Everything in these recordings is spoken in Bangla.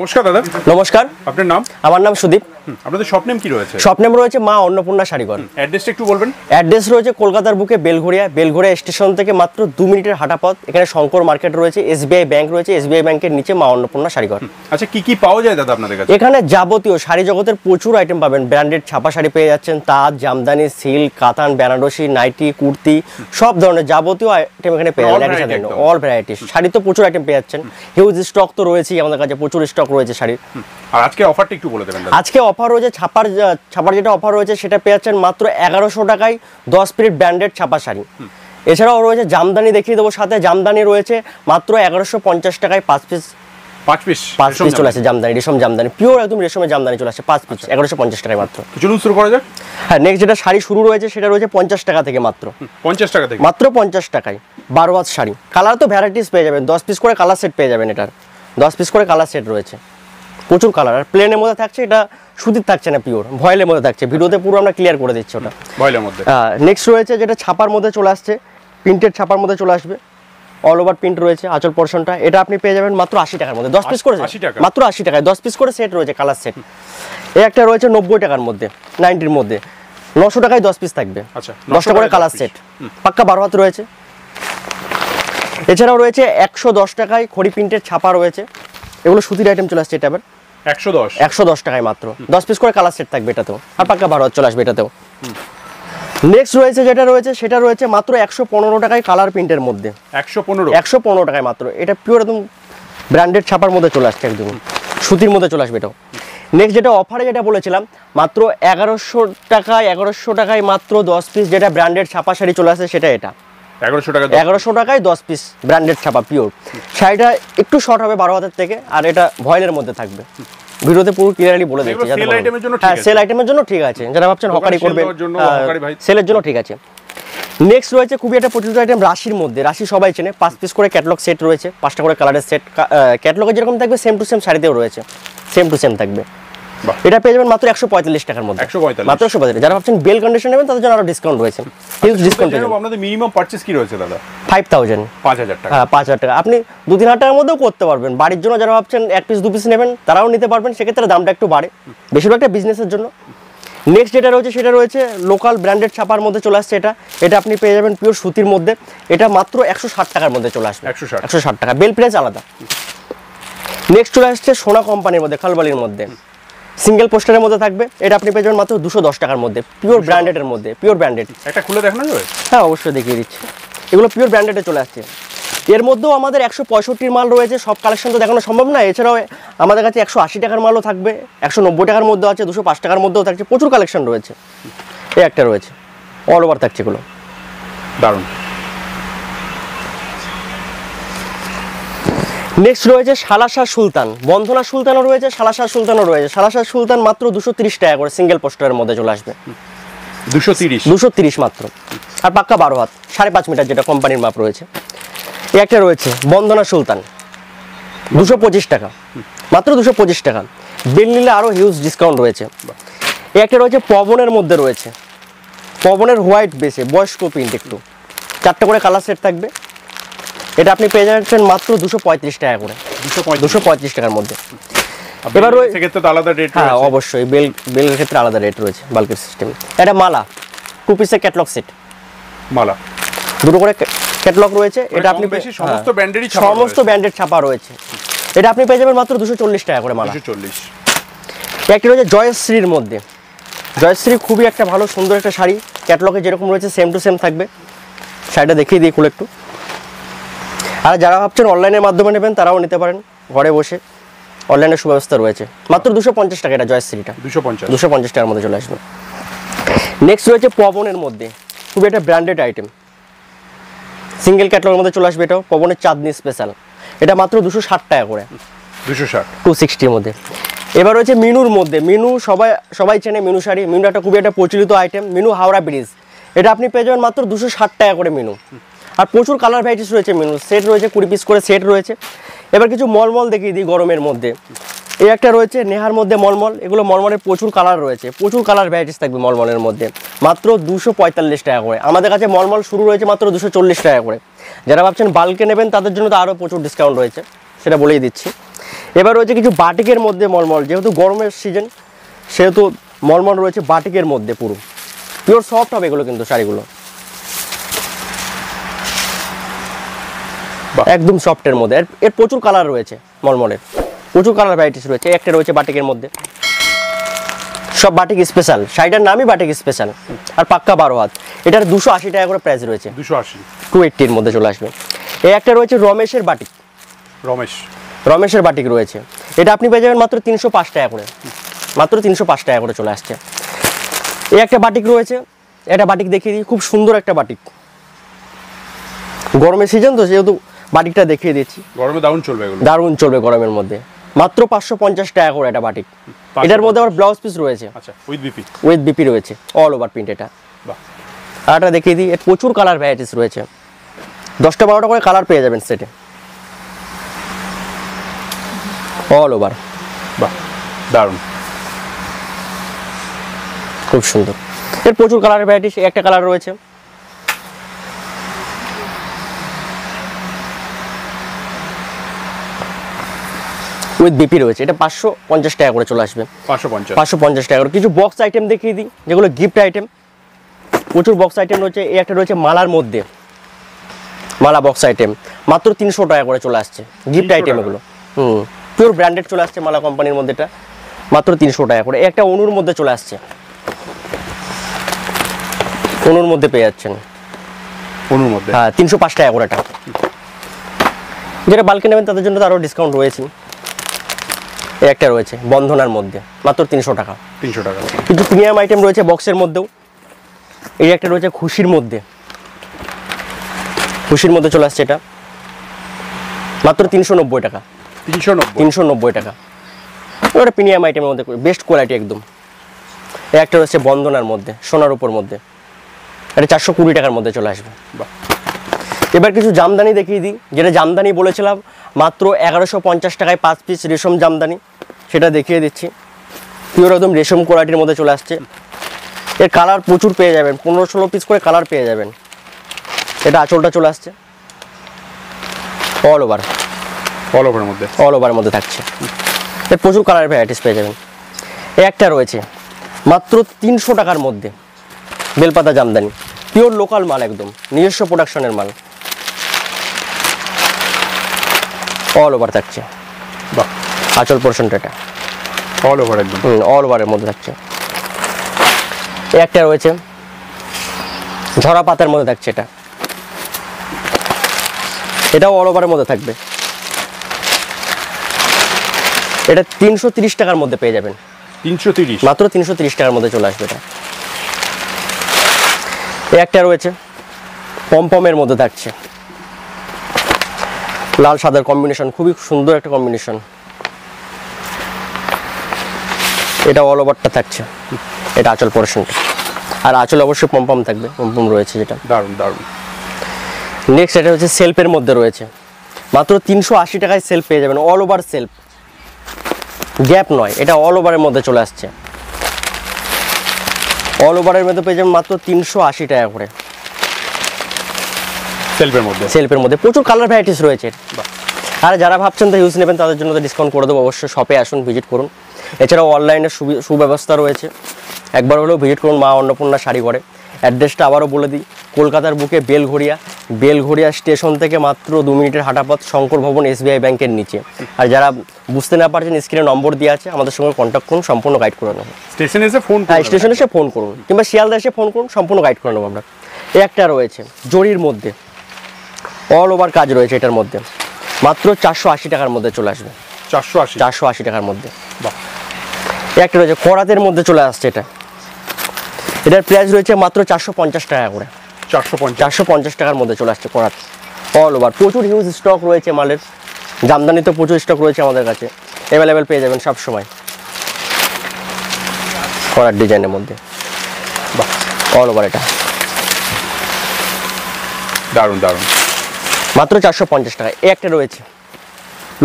নমস্কার দাদা। নমস্কার, আপনার নাম? আমার নাম সুদীপ। আপনাদের শপ নেম কি রয়েছে? শপ নেম রয়েছে মা অন্নপূর্ণা শাড়িঘর। অ্যাড্রেসটা একটু বলবেন। অ্যাড্রেস রয়েছে কলকাতার বুকে বেলঘরিয়া স্টেশন থেকে মাত্র 2 মিনিটের হাঁটা পথ। এখানে শঙ্কর মার্কেট রয়েছে, এসবিআই ব্যাংক রয়েছে, এসবিআই ব্যাংকের নিচে মা অন্নপূর্ণা শাড়িঘর। আচ্ছা, কি কি পাওয়া যায় দাদা আপনাদের কাছে? এখানে যাবতীয় শাড়ি জগতের প্রচুর আইটেম পাবেন। ব্র্যান্ডেড ছাপা শাড়ি পেয়ে যাচ্ছেন, তাঁত, জামদানি, সিল্ক, কাতান, বেনারসি, নাইটি, কুর্তি, সব ধরনের যাবতীয় আইটেম এখানে পেয়ে যাবেন। অল ভ্যারাইটিস শাড়ি তো প্রচুর আইটেম পেয়ে যাচ্ছেন। হিউজ স্টক তো রয়েছেই আমাদের কাছে, প্রচুর স্টক রয়েছে শাড়ির। আর আজকে অফারটা একটু বলে দেবেন। আজকে অফার রয়েছে ছাপার যেটা অফার রয়েছে সেটা পেয়ে যাচ্ছেন মাত্র 1100 টাকায় 10 পিস ব্র্যান্ডেড ছাপা শাড়ি। এছাড়াও রয়েছে জামদানি, দেখিয়ে দেবো। সাথে জামদানি রয়েছে মাত্র 1150 টাকায় 5 পিস চলে আসে। জামদানি, রেশম জামদানি, পিওর একদম রেশমের জামদানি চলে আসে 5 পিস 1150 টাকায় মাত্র। চলুন শুরু করা যাক। হ্যাঁ, নেক্সট যেটা শাড়ি শুরু রয়েছে সেটা রয়েছে 50 টাকা থেকে, মাত্র 50 টাকা থেকে, মাত্র 50 টাকায় 12 হাত শাড়ি। কালার তো ভ্যারাইটিস পেয়ে যাবেন, 10 পিস করে কালার সেট পেয়ে যাবেন। এটার 10 পিস করে কালার সেট রয়েছে, প্রচুর কালার। আর প্লেনের মধ্যে থাকছে, এটা সুতির থাকছে না, পিওর ভয়েলের মধ্যে থাকছে। ভিডিওতে পুরো আমরা ক্লিয়ার করে দিচ্ছি ওটা ভয়েলের মধ্যে। নেক্সট রয়েছে যেটা ছাপার মধ্যে চলে আসছে, প্রিন্টেড ছাপার মধ্যে চলে আসবে। অল ওভার প্রিন্ট রয়েছে আঁচল পোর্শনটা। এটা আপনি পেয়ে যাবেন মাত্র 80 টাকার মধ্যে, 10 পিস করে, মাত্র 80 টাকায় 10 পিস করে সেট রয়েছে, কালার সেট। এই একটা রয়েছে 90 টাকার মধ্যে, 90-র মধ্যে 900 টাকায় 10 পিস থাকবে। আচ্ছা, 10টা করে কালার সেট, পাক্কা 12 হাত রয়েছে। এছাড়াও রয়েছে 110 টাকায় খড়ি প্রিন্টেড ছাপা রয়েছে। এগুলো সুতির আইটেম চলে আসছে। এটা আবার 110 টাকায় মাত্র 10 পিস করে কালার সেট থাকবে এটাতেও, আর পাক্কা 12 হাত চলে আসবে এটাতেও। নেক্সট রয়েছে যেটা রয়েছে সেটা রয়েছে মাত্র 115 টাকায় কালার প্রিন্টের মধ্যে। 115 টাকায় মাত্র। এটা পিওর একদম ব্র্যান্ডেড ছাপার মধ্যে চলে আসছে, একদম সুতির মধ্যে চলে আসবে এটাও। নেক্সট যেটা অফারে যেটা বলেছিলাম মাত্র 1100 টাকায় মাত্র 10 পিস যেটা ব্র্যান্ডেড ছাপা শাড়ি চলে আসছে, সেটা এটা 1100 টাকায় 10 পিস ব্র্যান্ডেড ছাপা পিওর। শাড়িটা একটু শর্ট হবে 12 হাতের থেকে, আর এটা ভয়েলের মধ্যে থাকবে। ভিডিওতে পুরো ক্লিয়ারলি বলে দিচ্ছি। সেল আইটেমের জন্য ঠিক আছে, যারা ভাবছেন হকারি করবেন সেলের জন্য ঠিক আছে। নেক্সট রয়েছে খুবই একটা প্রচলিত আইটেম রাশির মধ্যে। রাশি সবাই চেনে, 5 পিস করে ক্যাটালগ সেট রয়েছে, 5টা করে কালারের সেট। ক্যাটালগে যেরকম থাকবে সেম টু সেম শাড়িতেও রয়েছে, সেম টু সেম থাকবে। এটা পেয়ে যাবেন মাত্র 145 টাকার মধ্যে, মাত্র 145। যারা ভাবছেন বেল কন্ডিশন নেবেন তাদের জন্য আরো ডিসকাউন্ট রয়েছে, হিউজ ডিসকাউন্ট রয়েছে। আপনাদের মিনিমাম পারচেজ কি রয়েছে দাদা? 5000 টাকা। হ্যাঁ, 5000 টাকা। আপনি 2-3 হাজার টাকার মধ্যেও করতে পারবেন। বাড়ির জন্য যারা ভাবছেন 1 পিস 2 পিস নেবেন তারাও নিতে পারবেন, সেক্ষেত্রে দামটা একটু বাড়ে, বেশিরভাগটা বিজনেসের জন্য। নেক্সট যেটা রয়েছে সেটা রয়েছে লোকাল ব্র্যান্ডেড ছাপার মধ্যে চলে আসছে। এটা আপনি পেয়ে যাবেন পিওর সুতির মধ্যে। এটা মাত্র 160 টাকার মধ্যে চলে আসবে, 160 টাকা। বেল প্রাইস আলাদা। নেক্সট চলে আসছে সোনা কোম্পানির মধ্যে, খালবালির মধ্যে, সিঙ্গেল পোস্টারের মধ্যে থাকবে। এটা আপনি পেয়ে যাবেন মাত্র 210 টাকার মধ্যে, পিওর ব্র্যান্ডেডের মধ্যে, পিওর ব্র্যান্ডেড। একটা খুলে দেখানো যাবে? হ্যাঁ, অবশ্যই দেখিয়ে দিচ্ছি। এগুলো পিওর ব্র্যান্ডেডে চলে আসছে। এর মধ্যেও আমাদের 165 মাল রয়েছে, সব কালেকশন তো দেখানো সম্ভব না। এছাড়াও আমাদের কাছে 180 টাকার মালও থাকবে, 190 টাকার মধ্যেও আছে, 205 টাকার মধ্যেও থাকছে, প্রচুর কালেকশন রয়েছে। এই একটা রয়েছে, অল ওভার থাকছে এগুলো, দারুণ। নেক্সট রয়েছে সালাশাহ সুলতান, বন্ধনা সুলতানও রয়েছে, সালাশাহ সুলতানও রয়েছে। সালাশাহ সুলতান মাত্র 230 টাকা করে সিঙ্গেল পোস্টারের মধ্যে চলে আসবে, 230 মাত্র, আর পাক্কা 12 হাত 5.5 মিটার যেটা কোম্পানির মাপ রয়েছে। এই একটা রয়েছে বন্ধনা সুলতান, 225 টাকা, মাত্র 225 টাকা। বিল নিলে আরও হিউজ ডিসকাউন্ট রয়েছে। এই একটা রয়েছে পবনের মধ্যে রয়েছে, পবনের হোয়াইট বেসে বয়স্ক প্রিন্ট, একটু 4টা করে কালার সেট থাকবে। এটা আপনি পেয়ে যাচ্ছেন মাত্র 235 টাকা করে, 235 টাকার মধ্যে। এবার সেক্ষেত্রে তো আলাদা রেট রয়েছে। হ্যাঁ, অবশ্যই বেলের ক্ষেত্রে আলাদা রেট রয়েছে, বাল্কের সিস্টেম। এটা মালা 2 পিসের ক্যাটালগ সেট, মালা 2টো করে ক্যাটালগ রয়েছে। এটা আপনি সমস্ত ব্র্যান্ডেড ছাপা রয়েছে। এটা আপনি পেয়ে যাবেন মাত্র 240 টাকা করে মালা, 240। একটা রয়েছে জয়শ্রীর মধ্যে, জয়শ্রী খুবই একটা ভালো সুন্দর একটা শাড়ি, ক্যাটালগে যেরকম রয়েছে সেম টু সেম থাকবে। শাড়িটা দেখিয়ে দিই খুলে একটু। আর যারা ভাবছেন অনলাইনের মাধ্যমে নেবেন তারাও নিতে পারেন, ঘরে বসে অনলাইনের সুব্যবস্থা রয়েছে। মাত্র 250 টাকা এটা জয়শ্রীটা, 250 টাকার মধ্যে চলে আসবে। নেক্সট রয়েছে পবনের মধ্যে, খুবই একটা ব্র্যান্ডেড আইটেম, সিঙ্গেল ক্যাটালগের মধ্যে চলে আসবে। এটাও পবনের চাঁদনি স্পেশাল, এটা মাত্র 260 টাকা করে, 260-260-র মধ্যে। এবার রয়েছে মিনুর মধ্যে, মিনু সবাই চেনে মিনু শাড়ি। মিনু একটা খুবই একটা প্রচলিত আইটেম, মিনু হাওড়া ব্রিজ। এটা আপনি পেয়ে যাবেন মাত্র 260 টাকা করে মিনু। আর প্রচুর কালার ভ্যারাইটিস রয়েছে, মিনু সেট রয়েছে, 20 পিস করে সেট রয়েছে। এবার কিছু মলমল দেখিয়ে দিই গরমের মধ্যে। এই একটা রয়েছে নেহার মধ্যে মলমল, এগুলো মলমলের প্রচুর কালার রয়েছে, প্রচুর কালার ভ্যারাইটিস থাকবে মলমলের মধ্যে, মাত্র 245 টাকা করে। আমাদের কাছে মলমল শুরু রয়েছে মাত্র 240 টাকা করে। যারা ভাবছেন বাল্কে নেবেন তাদের জন্য তো আরও প্রচুর ডিসকাউন্ট রয়েছে, সেটা বলেই দিচ্ছি। এবার রয়েছে কিছু বাটিকের মধ্যে মলমল, যেহেতু গরমের সিজন সেহেতু মলমল রয়েছে বাটিকের মধ্যে, পুরো পিওর সফট হবে এগুলো কিন্তু শাড়িগুলো, একদম সফটের মধ্যে। এর প্রচুর কালার রয়েছে, মলমলের প্রচুর কালার ভ্যারাইটিস রয়েছে। একটা রয়েছে বাটিকের মধ্যে, সব বাটিক স্পেশাল, শাড়িটার নামই বাটিক স্পেশাল, আর পাক্কা 12 হাত। এটার 280 টাকা করে প্রাইস রয়েছে, 280 280 এর মধ্যে চলে আসবে। এই একটা রয়েছে রমেশের বাটিক, রমেশের বাটিক রয়েছে, এটা আপনি পেয়ে যাবেন মাত্র 305 টাকা করে, মাত্র 305 টাকা করে চলে আসছে। এই একটা বাটিক রয়েছে, এটা বাটিক দেখিয়ে দিই, খুব সুন্দর একটা বাটিক, গরমের সিজন তো যেহেতু বাটিকটা দেখিয়ে দিচ্ছি, গরমে দারুণ চলবে এগুলো, দারুণ চলবে গরমের মধ্যে, মাত্র 550 টাকা করে এটা বাটিক। এটার মধ্যে আবার ব্লাউজ পিস রয়েছে, আচ্ছা উইথ বিপি রয়েছে, অল ওভার প্রিন্ট এটা। আর এটা দেখিয়ে দিই, এর প্রচুর কালার ভ্যারাইটিস রয়েছে, 10টা 12টা করে কালার পেয়ে যাবেন সেটে, অল ওভার। বাহ দারুণ, খুব সুন্দর, এর প্রচুর কালার ভ্যারাইটিস। একটা কালার রয়েছে, উইথ বিপি রয়েছে, এটা 550 টাকা করে চলে আসবে, 550 টাকা করে। কিছু বক্স আইটেম দেখিয়ে দিই, যেগুলো গিফট আইটেম, প্রচুর বক্স আইটেম রয়েছে। এই একটা রয়েছে মালার মধ্যে, মালা বক্স আইটেম, মাত্র 300 টাকা করে চলে আসছে, গিফট আইটেম এগুলো, পিওর ব্র্যান্ডেড চলে আসছে মালা কোম্পানির মধ্যে, এটা মাত্র 300 টাকা করে। একটা অনুর মধ্যে চলে আসছে, অনুর মধ্যে পেয়ে যাচ্ছেন, অনুর মধ্যে, হ্যাঁ 305 টাকা করে এটা। যেটা বালকে নেবেন তাদের জন্য তো আরও ডিসকাউন্ট রয়েছে। এই একটা রয়েছে বন্ধনার মধ্যে, মাত্র 300 টাকা। কিছু প্রিমিয়াম আইটেম রয়েছে বক্সের মধ্যেও। এই একটা রয়েছে খুশির মধ্যে, খুশির মধ্যে চলে আসছে, এটা মাত্র 390 টাকা, 390 টাকা। ওটা প্রিমিয়াম আইটেমের মধ্যে, বেস্ট কোয়ালিটি একদম। এই একটা রয়েছে বন্ধনার মধ্যে, সোনার উপর মধ্যে, এটা 420 টাকার মধ্যে চলে আসবে। এবার কিছু জামদানি দেখিয়ে দিই, যেটা জামদানি বলেছিলাম মাত্র 1150 টাকায় 5 পিস রেশম জামদানি, সেটা দেখিয়ে দিচ্ছি। পিওর একদম রেশম কোয়ালিটির মধ্যে চলে আসছে। এর কালার প্রচুর পেয়ে যাবেন, 15-16 পিস করে কালার পেয়ে যাবেন। এটা আঁচলটা চলে আসছে, অল ওভারের মধ্যে থাকছে। এর প্রচুর কালার ভ্যারাইটিস পেয়ে যাবেন। এই একটা রয়েছে মাত্র 300 টাকার মধ্যে, বেলপাতা জামদানি, পিওর লোকাল মাল, একদম নিজস্ব প্রোডাকশনের মাল, অল ওভার থাকছে। বাহ, আঁচল পোর্শনটা এটা অল ওভার, একদম অল ওভারের মধ্যে থাকছে। এই একটা রয়েছে ঝরা পাতার মধ্যে থাকছে, এটাও অল ওভারের মধ্যে থাকবে। এটা 330 টাকার মধ্যে পেয়ে যাবেন, 330, মাত্র 330 টাকার মধ্যে চলে আসবে এটা। এই একটা রয়েছে পমপমের মধ্যে থাকছে, লাল সাদার কম্বিনেশন, খুবই সুন্দর একটা কম্বিনেশন। এটা অল ওভারটা থাকছে, এটা আঁচল পোর্শনটা, আর আঁচল অবশ্যই পমপম থাকবে, পমপম রয়েছে যেটা, দারুণ দারুণ। নেক্সট এটা হচ্ছে সেলফের মধ্যে রয়েছে, মাত্র 380 টাকায় সেলফ পেয়ে যাবেন, অল ওভার সেলফ, গ্যাপ নয়, এটা অল ওভারের মধ্যে চলে আসছে। অল ওভারের মধ্যে পেয়ে যাবেন মাত্র 380 টাকা করে, সেলফের মধ্যে প্রচুর কালার ভ্যারাইটিস রয়েছে। আর যারা ভাবছেন তো হিউজ নেবেন তাদের জন্য তো ডিসকাউন্ট করে দেবো, অবশ্যই শপে আসুন, ভিজিট করুন। এছাড়াও অনলাইনে সুব্যবস্থা রয়েছে, একবার হলেও ভিজিট করুন মা অন্নপূর্ণা শাড়ি ঘরে। অ্যাড্রেসটা আবারও বলে দিই, কলকাতার বুকে বেলঘড়িয়া স্টেশন থেকে মাত্র 2 মিনিটের হাঁটাপথ, শঙ্কর ভবন SBI ব্যাংকের নিচে। আর যারা বুঝতে না পারছেন স্ক্রিনে নম্বর দেওয়া আছে, আমাদের সঙ্গে কন্ট্যাক্ট করুন, সম্পূর্ণ গাইড করে নেবো। স্টেশনে এসে ফোন, হ্যাঁ স্টেশনে এসে ফোন করুন, কিংবা শিয়ালদা এসে ফোন করুন, সম্পূর্ণ গাইড করে নেবো আমরা। এই একটা রয়েছে জরির মধ্যে, অল ওভার কাজ রয়েছে এটার মধ্যে, মাত্র 480 টাকার মধ্যে চলে আসবে, 480 টাকার মধ্যে। একটা রয়েছে করাতের মধ্যে চলে আসছে, এটার প্রাইস রয়েছে মাত্র 450 টাকা করে, 450 টাকার মধ্যে চলে আসছে করাত, অল ওভার। প্রচুর হিউজ স্টক রয়েছে মালের, জামদানি তো প্রচুর স্টক রয়েছে আমাদের কাছে, অ্যাভেলেবেল পেয়ে যাবেন সব সময়। করার ডিজাইনের মধ্যে, অল ওভার, এটা দারুণ দারুণ, মাত্র 450 টাকা। একটা রয়েছে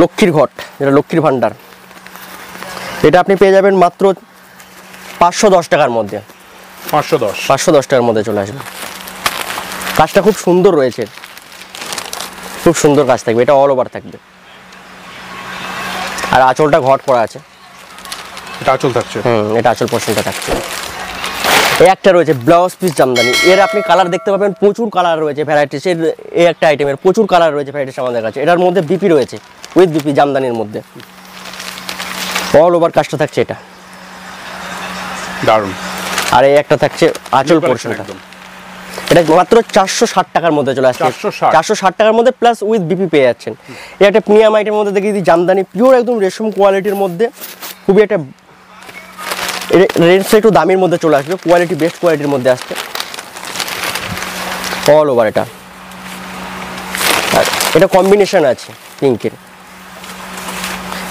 লক্ষ্মীর ঘট, যেটা লক্ষ্মীর ভান্ডার, এটা আপনি পেয়ে যাবেন মাত্র 510 টাকার মধ্যে, 510 টাকার মধ্যে চলে আসবে। কাজটা খুব সুন্দর রয়েছে, খুব সুন্দর কাজ থাকবে, এটা অল ওভার থাকবে। আর আঁচলটা ঘট করা আছে, এটা আঁচল থাকছে। এটা আঁচল পোর্শনটা থাকছে। এই একটা রয়েছে ব্লাউজ পিস জামদানি, এর আপনি কালার দেখতে পাবেন, প্রচুর কালার রয়েছে ভ্যারাইটিস। এই একটা আইটেমের প্রচুর কালার রয়েছে ভ্যারাইটিস আমাদের কাছে। এটার মধ্যে বিপি রয়েছে, উইথ বিপি জামদানির মধ্যে অল ওভার কাজটা থাকছে এটা, দারুণ। আর এই একটা থাকছে আঁচল পোর্শনটা, এটা মাত্র 460 টাকার মধ্যে চলে আসছে। 460 টাকার মধ্যে প্লাস উইথ বিপি পেয়ে যাচ্ছেন। এই একটা প্রিমিয়াম আইটেমের মধ্যে দেখি জামদানি পিওর একদম রেশম কোয়ালিটির মধ্যে, খুবই একটা রেঞ্জটা একটু দামের মধ্যে চলে আসবে, কোয়ালিটি বেস্ট কোয়ালিটির মধ্যে আসছে অল ওভার এটা। আর এটা কম্বিনেশন আছে পিঙ্কের,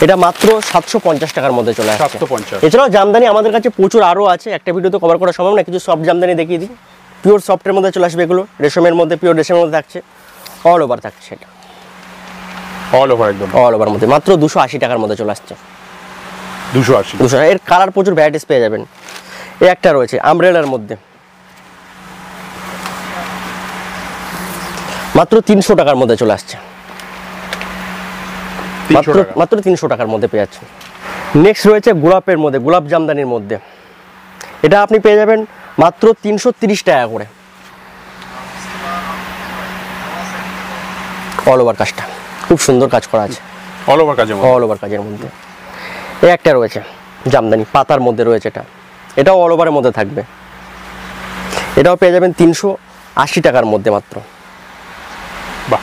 এটা মাত্র 750 টাকার মধ্যে চলে আসছে। 750। এছাড়াও জামদানি আমাদের কাছে প্রচুর আরও আছে, একটা ভিডিওতে কভার করা সম্ভব না, কিছু সফট জামদানি দেখিয়ে দিই। পিওর সফটের মধ্যে চলে আসবে এগুলো, রেশমের মধ্যে, পিওর রেশমের মধ্যে থাকছে, অল ওভার থাকছে এটা, অল ওভার একদম অল ওভার মধ্যে মাত্র 280 টাকার মধ্যে চলে আসছে। 280। এর কালার প্রচুর ভ্যারাইটিস পেয়ে যাবেন। এই একটা রয়েছে আমব্রেলার মধ্যে, মাত্র 300 টাকার মধ্যে চলে আসছে, মাত্র 300 টাকার মধ্যে পেয়ে যাচ্ছেন। নেক্সট রয়েছে গোলাপের মধ্যে, গোলাপ জামদানির মধ্যে, এটা আপনি পেয়ে যাবেন মাত্র 330 টাকা করে, অল ওভার কাজটা খুব সুন্দর কাজ করা আছে, অল ওভার কাজের মধ্যে, অল ওভার কাজের মধ্যে। এই একটা রয়েছে জামদানি পাতার মধ্যে রয়েছে, এটাও অল ওভারের মধ্যে থাকবে, এটাও পেয়ে যাবেন 380 টাকার মধ্যে মাত্র। বাহ,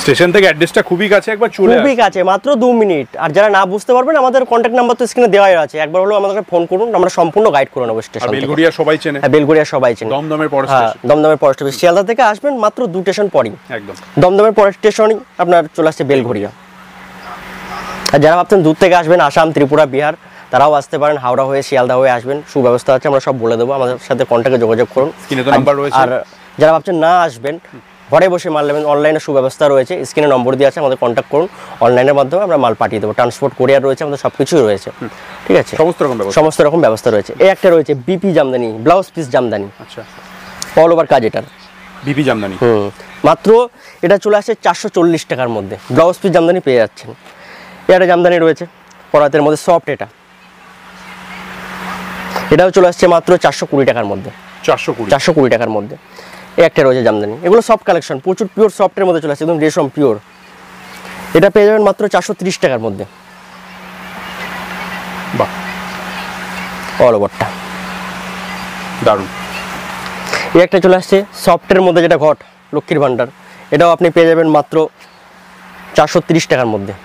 স্টেশন থেকে অ্যাড্রেসটা খুবই কাছে, একবার চলে আসুন, খুবই কাছে, মাত্র 2 মিনিট। আর যারা না বুঝতে পারবেন আমাদের কন্ট্যাক্ট নাম্বার তো স্ক্রিনে দেওয়াই আছে, একবার হলো আমাদেরকে ফোন করুন, আমরা সম্পূর্ণ গাইড করে নেব স্টেশন। বেলগড়িয়া সবাই চেনে, হ্যাঁ বেলগড়িয়া সবাই চেনে, দমদমের পর স্টেশন, দমদমের পর স্টেশন, শিয়ালদা থেকে আসবেন মাত্র 2 স্টেশন পরেই, একদম দমদমের পর স্টেশনই আপনার চলে আসছে বেলগড়িয়া। আর যারা ভাবছেন দূর থেকে আসবেন, আসাম, ত্রিপুরা, বিহার, তারাও আসতে পারেন, হাওড়া হয়ে শিয়ালদা হয়ে আসবেন, সুব্যবস্থা আছে, আমরা সব বলে দেবো, আমাদের সাথে কন্ট্যাক্টে যোগাযোগ করুন। আর যারা ভাবছেন না আসবেন, ঘরে বসে মাল নেবেন, অনলাইনে সুব্যবস্থা রয়েছে, স্ক্রিনে নম্বর দিয়ে আছে, আমাদের কন্ট্যাক্ট করুন, অনলাইনের মাধ্যমে আমরা মাল পাঠিয়ে দেবো, ট্রান্সপোর্ট কোরিয়ার রয়েছে, আমাদের সব কিছুই রয়েছে, ঠিক আছে, সমস্ত রকম ব্যবস্থা রয়েছে। এই একটা রয়েছে BP Jamdani, blouse piece Jamdani, আচ্ছা অল ওভার কাজ এটার, বিপি জামদানি, মাত্র এটা চলে আসছে 440 টাকার মধ্যে, ব্লাউজ পিস জামদানি পেয়ে যাচ্ছেন। এটা জামদানি রয়েছে পরাতের মধ্যে সফট, এটাও চলে আসছে মাত্র 420 টাকার মধ্যে, 420 টাকার মধ্যে। এই একটা রয়েছে জামদানি, এগুলো সফট কালেকশন, প্রচুর পিওর সফটের মধ্যে চলে আসছে, একদম রেশম পিওর, এটা পেয়ে যাবেন মাত্র 430 টাকার মধ্যে, বাহ অল ওভারটা দারুণ। এই একটা চলে আসছে সফটের মধ্যে, যেটা ঘট লক্ষ্মীর ভান্ডার, এটাও আপনি পেয়ে যাবেন মাত্র 430 টাকার মধ্যে।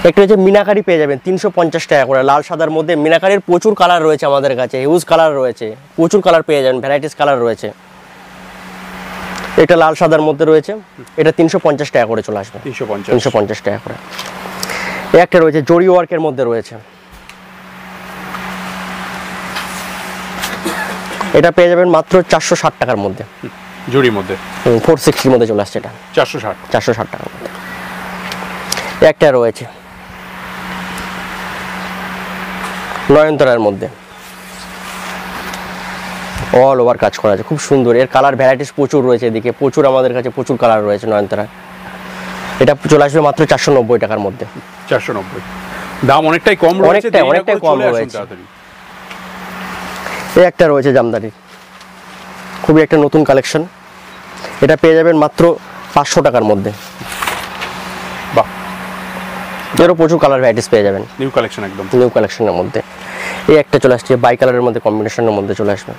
একটা হচ্ছে মিনাকারি পেয়ে যাবেন 350 টাকা করে, লাল সাদার মধ্যে মিনাকারির প্রচুর কালার রয়েছে আমাদের কাছে, হিউজ কালার রয়েছে, প্রচুর কালার পেয়ে যাবেন, ভ্যারাইটিস কালার রয়েছে। এটা লাল সাদার মধ্যে রয়েছে, এটা 350 টাকা করে চলে আসবে, 350 টাকা করে। এই একটা রয়েছে জরি ওয়ার্কের মধ্যে রয়েছে, এটা পেয়ে যাবেন মাত্র 460 টাকার মধ্যে, জরির মধ্যে 460 মধ্যে চলে আসছে, এটা 460 টাকার মধ্যে। একটা রয়েছে নয়নতারার মধ্যে, অল ওভার কাজ করা আছে, খুব সুন্দর, এর কালার ভ্যারাইটিস প্রচুর রয়েছে, এদিকে প্রচুর আমাদের কাছে প্রচুর কালার রয়েছে নয়নতারা। এটা চলে আসবে মাত্র 490 টাকার মধ্যে, 490, দাম অনেকটাই কম রয়েছে, অনেকটাই কম রয়েছে। এই একটা রয়েছে জামদানি, খুবই একটা নতুন কালেকশন, এটা পেয়ে যাবেন মাত্র 500 টাকার মধ্যে, বাহ, এরও প্রচুর কালার ভ্যারাইটিস পেয়ে যাবেন, নিউ কালেকশন, একদম নিউ কালেকশনের মধ্যে। এই একটা চলে আসছে বাই কালারের মধ্যে, কম্বিনেশনের মধ্যে চলে আসবে,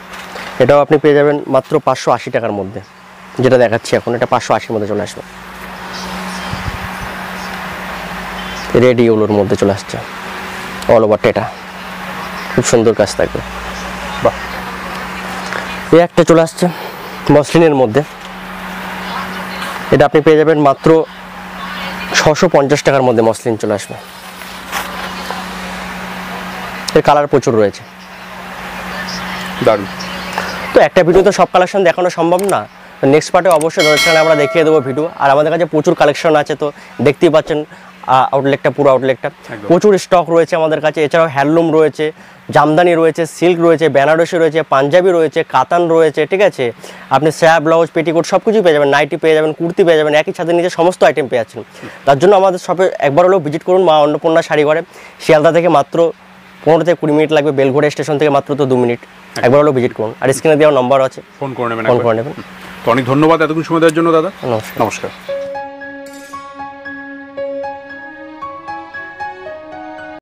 এটাও আপনি পেয়ে যাবেন মাত্র 580 টাকার মধ্যে, যেটা দেখাচ্ছি এখন, এটা 580 মধ্যে চলে আসবে। রেড ইউলোর মধ্যে চলে আসছে, অল ওভারটা এটা খুব সুন্দর কাজ থাকবে, বাহ। এই একটা চলে আসছে মসলিনের মধ্যে, এটা আপনি পেয়ে যাবেন মাত্র 650 টাকার মধ্যে, মসলিন চলে আসবে, এর কালার প্রচুর রয়েছে, দারুণ। তো একটা ভিডিওতে সব কালেকশন দেখানো সম্ভব না, নেক্সট পার্টে অবশ্যই ধরে আমরা দেখিয়ে দেবো ভিডিও। আর আমাদের কাছে প্রচুর কালেকশন আছে, তো দেখতেই পাচ্ছেন আউটলেটটা, পুরো আউটলেটটা প্রচুর স্টক রয়েছে আমাদের কাছে। এছাড়াও হ্যান্ডলুম রয়েছে, জামদানি রয়েছে, সিল্ক রয়েছে, বেনারসি রয়েছে, পাঞ্জাবি রয়েছে, কাতান রয়েছে, ঠিক আছে। আপনি স্যাপ, ব্লাউজ, পেটিকোট সব কিছুই পেয়ে যাবেন, নাইটি পেয়ে যাবেন, কুর্তি পেয়ে যাবেন, একই ছাদের নিচে সমস্ত আইটেম পেয়ে যাচ্ছেন। তার জন্য আমাদের শপে একবার হলেও ভিজিট করুন। মা অন্নপূর্ণা শাড়ি ঘরে, শিয়ালদা থেকে মাত্র 15 থেকে 20 মিনিট লাগবে, বেলঘড়িয়া স্টেশন থেকে মাত্র তো 2 মিনিট। একবার হলেও ভিজিট করুন, আর স্ক্রিনে দেওয়া নম্বর আছে, ফোন করে নেবেন। ফোন করে নেবেন। তো অনেক ধন্যবাদ এতক্ষণ সময় দেওয়ার জন্য দাদা। নমস্কার। নমস্কার।